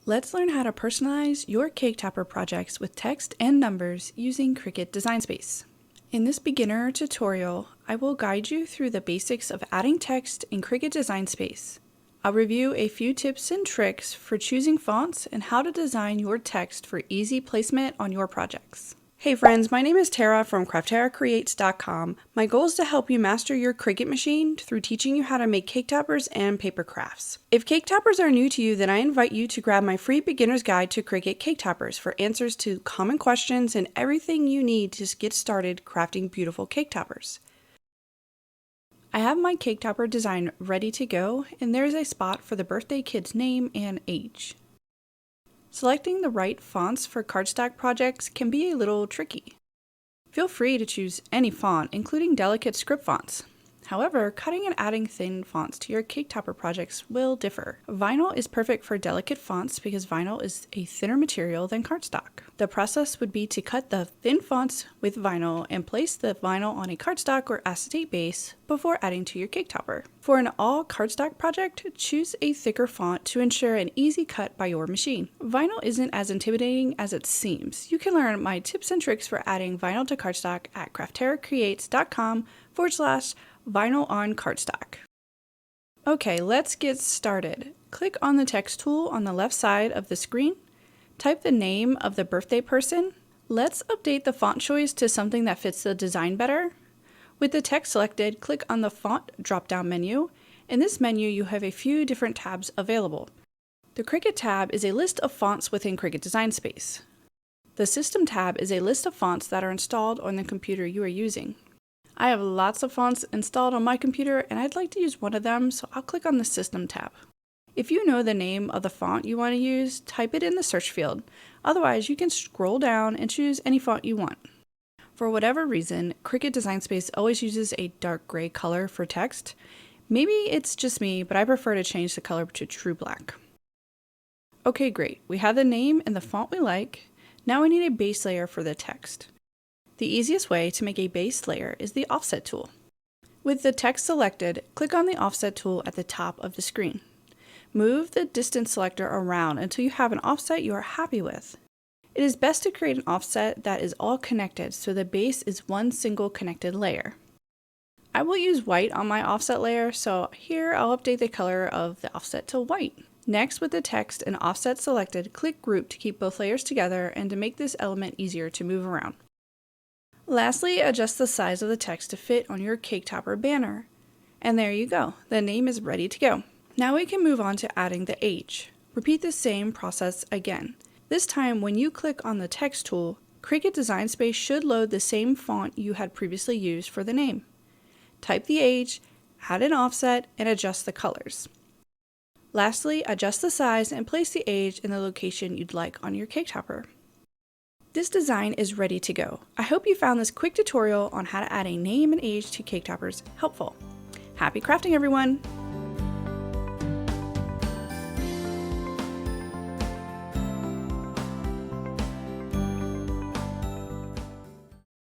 Let's learn how to personalize your cake topper projects with text and numbers using Cricut Design Space. In this beginner tutorial, I will guide you through the basics of adding text in Cricut Design Space. I'll review a few tips and tricks for choosing fonts and how to design your text for easy placement on your projects. Hey friends, my name is Tara from CrafteraCreates.com. My goal is to help you master your Cricut machine through teaching you how to make cake toppers and paper crafts. If cake toppers are new to you, then I invite you to grab my free beginner's guide to Cricut cake toppers for answers to common questions and everything you need to get started crafting beautiful cake toppers. I have my cake topper design ready to go, and there's a spot for the birthday kid's name and age. Selecting the right fonts for cardstock projects can be a little tricky. Feel free to choose any font, including delicate script fonts. However, cutting and adding thin fonts to your cake topper projects will differ. Vinyl is perfect for delicate fonts because vinyl is a thinner material than cardstock. The process would be to cut the thin fonts with vinyl and place the vinyl on a cardstock or acetate base before adding to your cake topper. For an all cardstock project, choose a thicker font to ensure an easy cut by your machine. Vinyl isn't as intimidating as it seems. You can learn my tips and tricks for adding vinyl to cardstock at CrafteraCreates.com/vinyl on cardstock. Okay, let's get started. Click on the text tool on the left side of the screen. Type the name of the birthday person. Let's update the font choice to something that fits the design better. With the text selected, click on the font drop-down menu. In this menu, you have a few different tabs available. The Cricut tab is a list of fonts within Cricut Design Space. The System tab is a list of fonts that are installed on the computer you are using. I have lots of fonts installed on my computer and I'd like to use one of them, so I'll click on the System tab. If you know the name of the font you want to use, type it in the search field. Otherwise, you can scroll down and choose any font you want. For whatever reason, Cricut Design Space always uses a dark gray color for text. Maybe it's just me, but I prefer to change the color to true black. Okay, great. We have the name and the font we like. Now we need a base layer for the text. The easiest way to make a base layer is the Offset tool. With the text selected, click on the Offset tool at the top of the screen. Move the distance selector around until you have an offset you are happy with. It is best to create an offset that is all connected so the base is one single connected layer. I will use white on my offset layer, so here I'll update the color of the offset to white. Next, with the text and offset selected, click Group to keep both layers together and to make this element easier to move around. Lastly, adjust the size of the text to fit on your cake topper banner. And there you go, the name is ready to go. Now we can move on to adding the age. Repeat the same process again. This time, when you click on the text tool, Cricut Design Space should load the same font you had previously used for the name. Type the age, add an offset, and adjust the colors. Lastly, adjust the size and place the age in the location you'd like on your cake topper. This design is ready to go. I hope you found this quick tutorial on how to add a name and age to cake toppers helpful. Happy crafting, everyone!